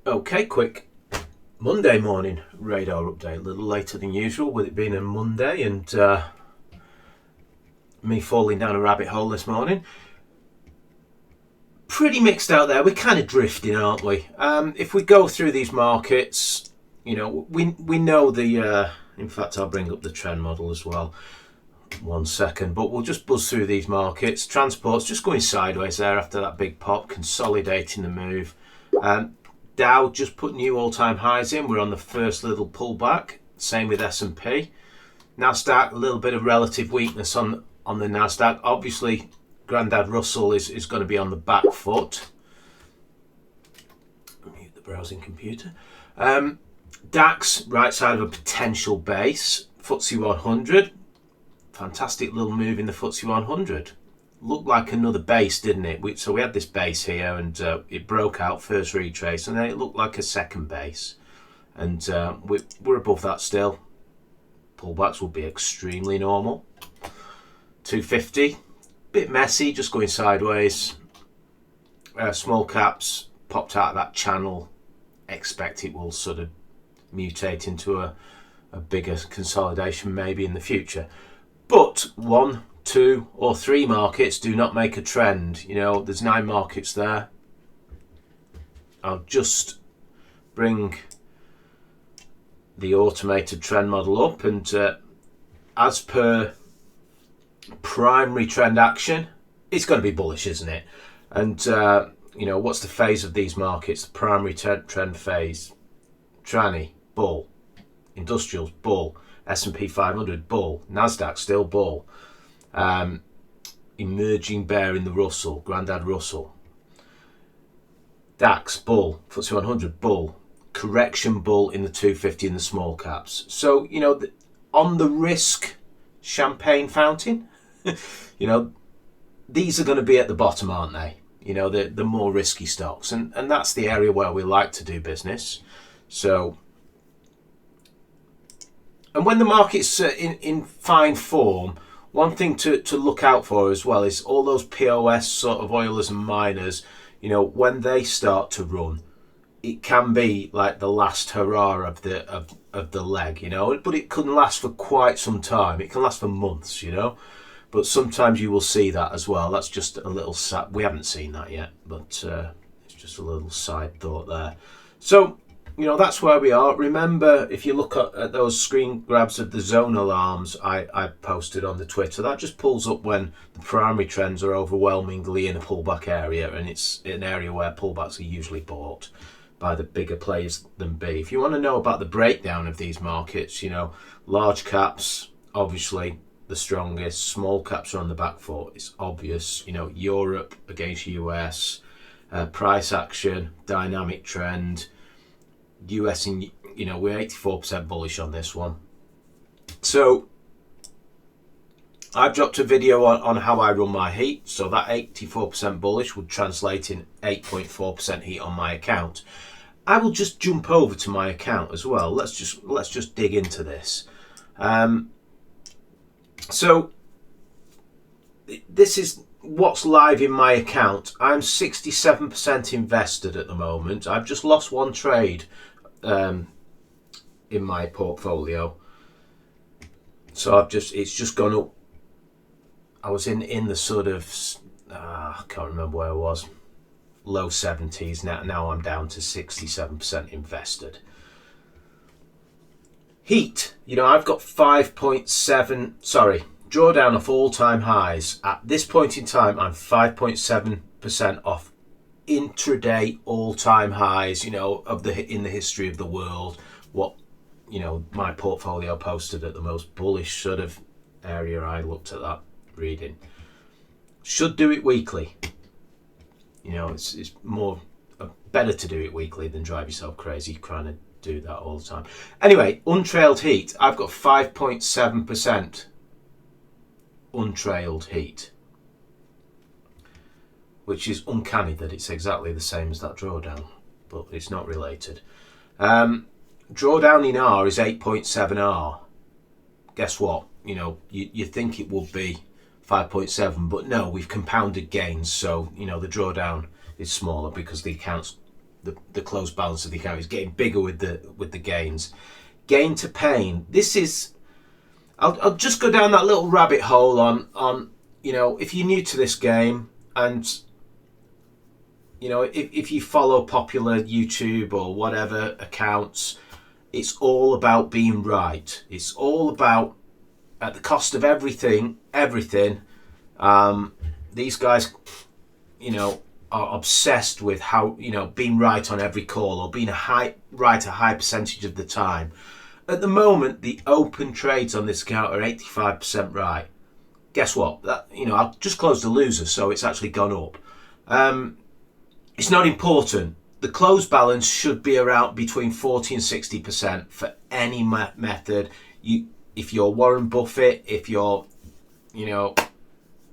Okay, quick Monday morning radar update. A little later than usual with it being a Monday and me falling down a rabbit hole this morning. Pretty mixed out there. We're kind of drifting, aren't we? If we go through these markets, we know the. In fact, I'll bring up the trend model as well. 1 second, but we'll just buzz through these markets. Transport's just going sideways there after that big pop, consolidating the move. Dow just put new all-time highs in. We're on the first little pullback. Same with S&P. Nasdaq, a little bit of relative weakness on the Nasdaq. Obviously, Grandad Russell is going to be on the back foot. Mute the browsing computer. DAX, right side of a potential base. FTSE 100. Fantastic little move in the FTSE 100. Looked like another base, didn't it? So we had this base here and it broke out, first retrace, and then it looked like a second base. And we're above that still. Pullbacks will be extremely normal. 250, bit messy, just going sideways. Small caps popped out of that channel. Expect it will sort of mutate into a bigger consolidation maybe in the future. But 1, 2 or 3 markets do not make a trend. There's 9 markets there. I'll just bring the automated trend model up, and as per primary trend action, it's going to be bullish, isn't it? And what's the phase of these markets? The primary trend phase: tranny, bull; industrials, bull; S&P 500, bull; Nasdaq, still bull; emerging bear in the Russell, Grandad Russell; DAX, bull; FTSE 100, bull; correction bull in the 250 and the small caps. So, on the risk champagne fountain, these are going to be at the bottom, aren't they? The more risky stocks. And that's the area where we like to do business. So, and when the market's in fine form, one thing to look out for as well is all those POS sort of oilers and miners, when they start to run, it can be like the last hurrah of the leg, but it can last for quite some time. It can last for months, but sometimes you will see that as well. That's just a little we haven't seen that yet, but it's just a little side thought there. So, that's where we are. Remember, if you look at those screen grabs of the zone alarms I posted on the Twitter, that just pulls up when the primary trends are overwhelmingly in a pullback area, and it's an area where pullbacks are usually bought by the bigger players than B. If you want to know about the breakdown of these markets, large caps, obviously the strongest. Small caps are on the back foot. It's obvious. Europe against US, price action, dynamic trend. US and we're 84% bullish on this one. So I've dropped a video on how I run my heat. So that 84% bullish would translate in 8.4% heat on my account. I will just jump over to my account as well. Let's just dig into this. So this is what's live in my account. I'm 67% invested at the moment. I've just lost one trade in my portfolio. So it's just gone up. I was in the sort of I can't remember where I was. Low 70s. Now I'm down to 67% invested. Heat, I've got 5.7, drawdown off all-time highs. At this point in time, I'm 5.7% off intraday all-time highs, in the history of the world. What, my portfolio posted at the most bullish sort of area I looked at that reading. Should do it weekly. It's more better to do it weekly than drive yourself crazy trying to do that all the time. Anyway, untrailed heat. I've got 5.7% untrailed heat, which is uncanny that it's exactly the same as that drawdown, but it's not related. Drawdown in R is 8.7 R. Guess what? You think it would be 5.7, but no, we've compounded gains, so the drawdown is smaller because the account's the closed balance of the account. It's getting bigger with the gains. Gain to pain. This is. I'll just go down that little rabbit hole on if you're new to this game and if you follow popular YouTube or whatever accounts, it's all about being right. It's all about, at the cost of everything. These guys, are obsessed with how, being right on every call or being right a high percentage of the time. At the moment, the open trades on this account are 85% right. Guess what? I've just closed the loser, so it's actually gone up. It's not important. The close balance should be around between 40 and 60% for any method. If you're Warren Buffett, if you're,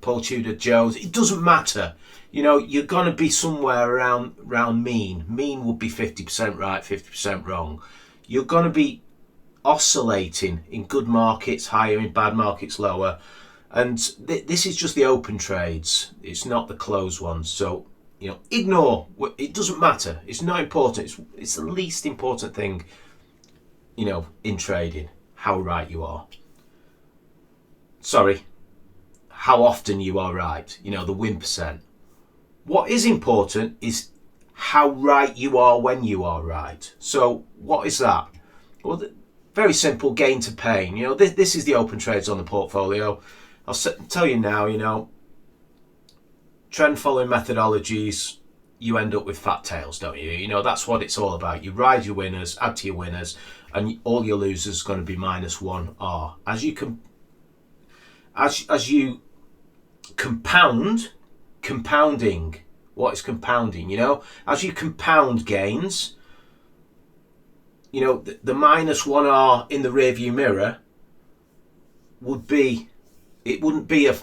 Paul Tudor Jones, it doesn't matter. You're going to be somewhere around mean. Mean would be 50% right, 50% wrong. You're going to be oscillating in good markets, higher, in bad markets, lower. And this is just the open trades. It's not the closed ones. So, ignore. It doesn't matter. It's not important. It's the least important thing, in trading. How right you are. Sorry. How often you are right. The win percent. What is important is how right you are when you are right. So what is that? Well, very simple, gain to pain. This is the open trades on the portfolio. I'll tell you now, trend following methodologies, you end up with fat tails, don't you? That's what it's all about. You ride your winners, add to your winners, and all your losers are going to be -1R. As you compounding. What is compounding? As you compound gains, the -1R in the rearview mirror wouldn't be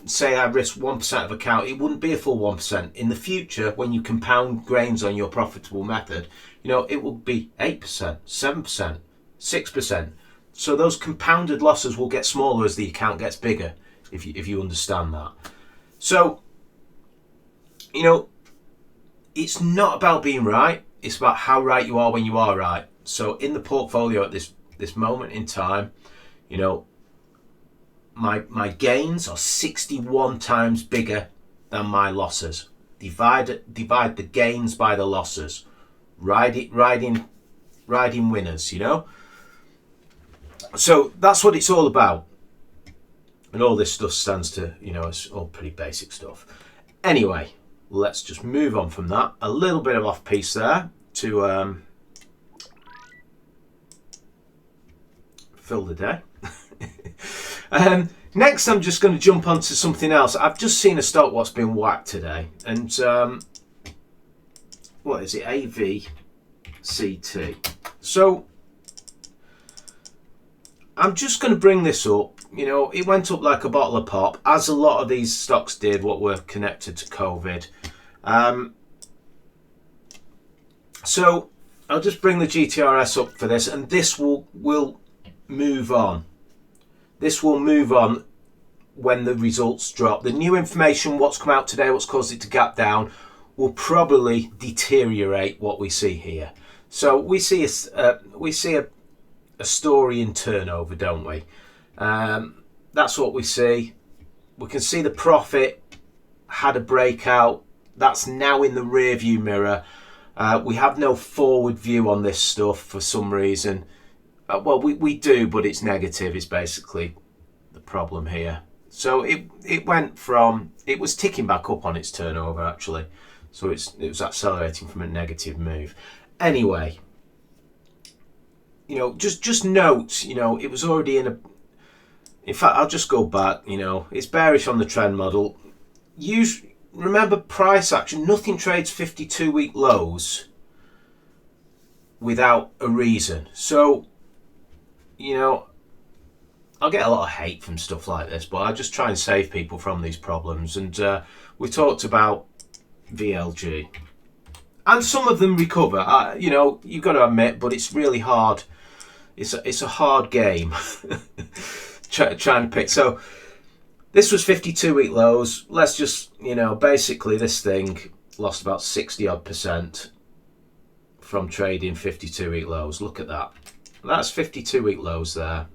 say I risk 1% of account, it wouldn't be a full 1%. In the future, when you compound gains on your profitable method, it will be 8%, 7%, 6%. So those compounded losses will get smaller as the account gets bigger, if you understand that. So, it's not about being right, it's about how right you are when you are right. So in the portfolio at this moment in time, my gains are 61 times bigger than my losses. Divide the gains by the losses. Riding winners, So that's what it's all about. And all this stuff stands to, it's all pretty basic stuff. Anyway, let's just move on from that. A little bit of off piece there to fill the day. Next, I'm just going to jump onto something else. I've just seen a stock what's been whacked today, and what is it? AVCT. So I'm just going to bring this up. It went up like a bottle of pop, as a lot of these stocks did, what were connected to COVID. So I'll just bring the GTRS up for this, and this will move on. This will move on when the results drop. The new information, what's come out today, what's caused it to gap down, will probably deteriorate what we see here. So we see a story in turnover, don't we? That's what we see. We can see the profit had a breakout. That's now in the rear view mirror. We have no forward view on this stuff for some reason. Well, we do, but it's negative is basically the problem here. So it went from, it was ticking back up on its turnover actually. So it was accelerating from a negative move. Anyway, just note, it was already in fact, I'll just go back, it's bearish on the trend model. Remember price action, nothing trades 52-week lows without a reason. So, I'll get a lot of hate from stuff like this, but I just try and save people from these problems. And we talked about VLG. And some of them recover, you've got to admit, but it's really hard. It's a hard game trying to pick. So this was 52-week lows. Let's just, basically this thing lost about 60 odd %. from trading 52-week lows. Look at that. That's 52-week lows there.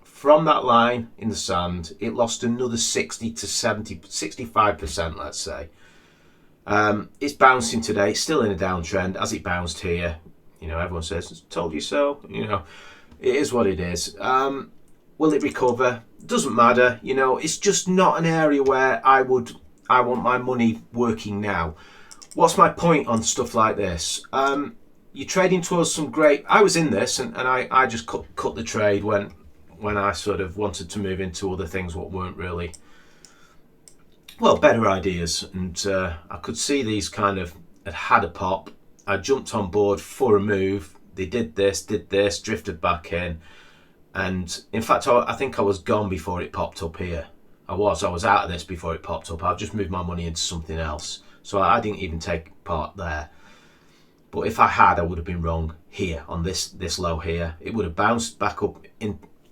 From that line in the sand, it lost another 60 to 70, 65%, let's say. It's bouncing today. It's still in a downtrend. As it bounced here, everyone says, told you so. It is what it is. Will it recover? Doesn't matter. It's just not an area where I want my money working now. What's my point on stuff like this? You're trading towards some great... I was in this and I just cut the trade when I sort of wanted to move into other things what weren't really, better ideas. And I could see these kind of had a pop. I jumped on board for a move. They did this, drifted back in. And in fact, I think I was gone before it popped up here. I was out of this before it popped up. I've just moved my money into something else. So I didn't even take part there. But if I had, I would have been wrong here on this low here. It would have bounced back up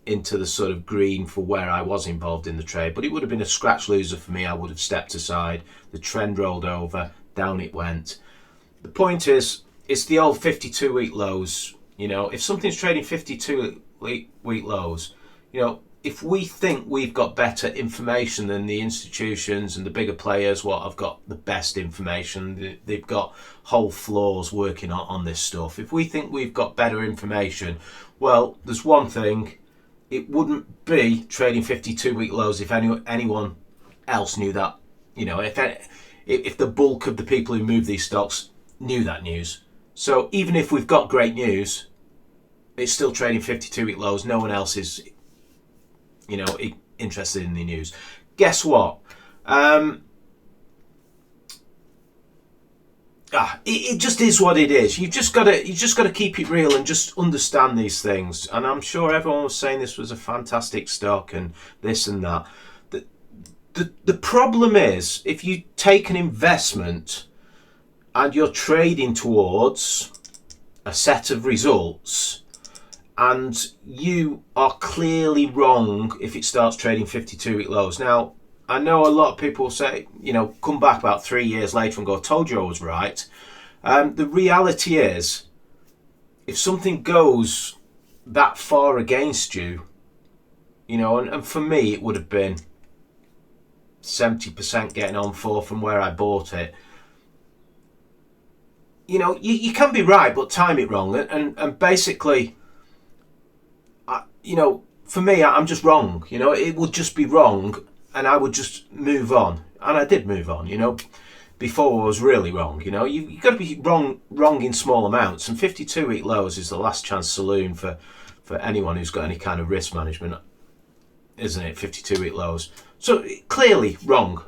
into the sort of green for where I was involved in the trade. But it would have been a scratch loser for me. I would have stepped aside. The trend rolled over. Down it went. The point is, it's the old 52-week lows. If something's trading 52-week lows, if we think we've got better information than the institutions and the bigger players, have got the best information, they've got whole floors working on this stuff. If we think we've got better information, there's one thing, it wouldn't be trading 52-week lows if anyone else knew that. If the bulk of the people who move these stocks knew that news. So even if we've got great news, it's still trading 52-week lows. No one else is interested in the news. Guess what? It just is what it is. You just got to keep it real and just understand these things. And I'm sure everyone was saying this was a fantastic stock and this and that. The problem is, if you take an investment and you're trading towards a set of results, and you are clearly wrong if it starts trading 52-week lows. Now, I know a lot of people say, come back about 3 years later and go, told you I was right. The reality is, if something goes that far against you, and for me it would have been 70% getting on for from where I bought it. You can be right, but time it wrong. And basically, for me, I'm just wrong. It would just be wrong, and I would just move on. And I did move on. Before I was really wrong. You've got to be wrong in small amounts. And 52-week lows is the last chance saloon for anyone who's got any kind of risk management, isn't it? 52-week lows. So clearly wrong.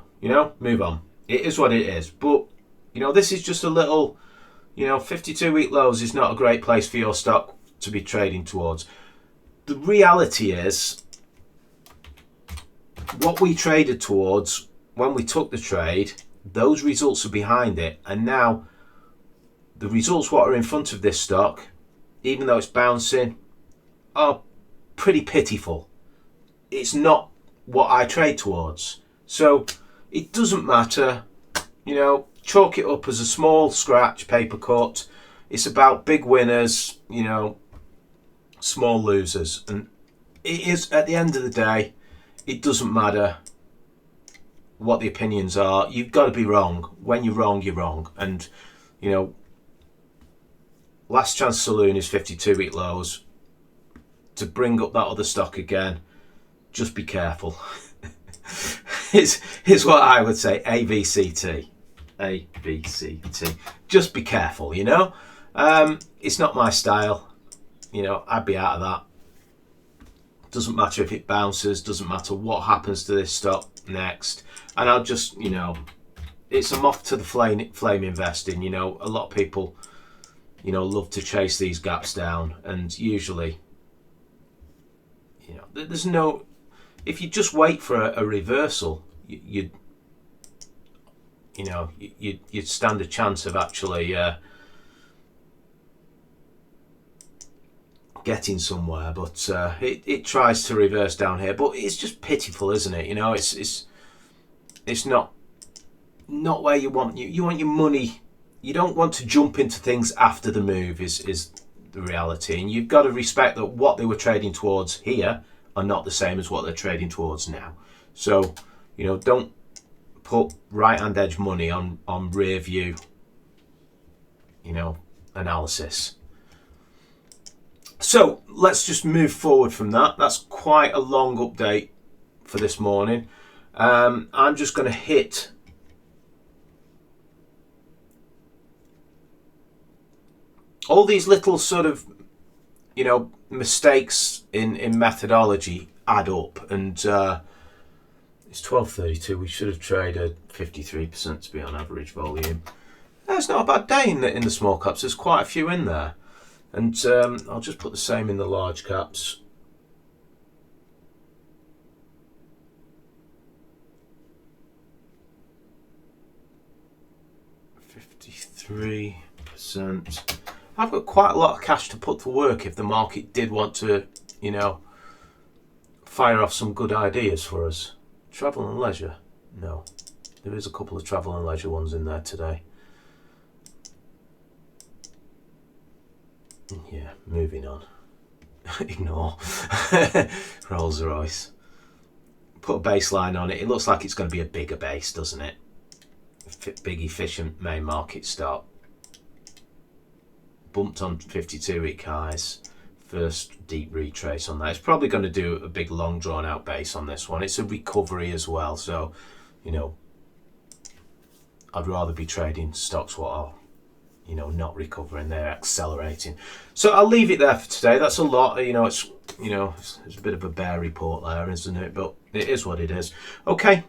Move on. It is what it is. But this is just a little. 52-week lows is not a great place for your stock to be trading towards. The reality is, what we traded towards when we took the trade, those results are behind it. And now, the results what are in front of this stock, even though it's bouncing, are pretty pitiful. It's not what I trade towards. So, it doesn't matter, chalk it up as a small scratch, paper cut. It's about big winners, small losers. And it is, at the end of the day, it doesn't matter what the opinions are. You've got to be wrong. When you're wrong, you're wrong. And, last chance saloon is 52-week lows. To bring up that other stock again, just be careful. Here's what I would say, ABCT. ABCT. Just be careful, It's not my style. I'd be out of that. Doesn't matter if it bounces, doesn't matter what happens to this stock next. And I'll just, it's a moth to the flame investing. A lot of people, love to chase these gaps down. And usually, there's no, if you just wait for a reversal, you'd stand a chance of actually getting somewhere. But it tries to reverse down here, but it's just pitiful, isn't it? It's not where you want your money you don't want to jump into things after the move is the reality, and you've got to respect that what they were trading towards here are not the same as what they're trading towards now. So, you know, don't put right hand edge money on rear view, you know, analysis. So let's just move forward from that. That's quite a long update for this morning. I'm just going to hit all these little sort of, you know, mistakes in methodology add up, and it's 12:32. We should have traded 53% to be on average volume. That's not a bad day in the small caps. There's quite a few in there, and I'll just put the same in the large caps. %53. I've got quite a lot of cash to put to work if the market did want to, you know, fire off some good ideas for us. Travel and leisure? No. There is a couple of travel and leisure ones in there today. Yeah, moving on. Ignore. Rolls Royce. Put a baseline on it. It looks like it's going to be a bigger base, doesn't it? Big efficient main market stop. Bumped on 52-week highs. First deep retrace on that. It's probably going to do a big long drawn out base on this one. It's a recovery as well, so, you know, I'd rather be trading stocks what are, you know, not recovering, they're accelerating. So I'll leave it there for today. That's a lot, you know, it's a bit of a bear report there, isn't it? But it is what it is. Okay,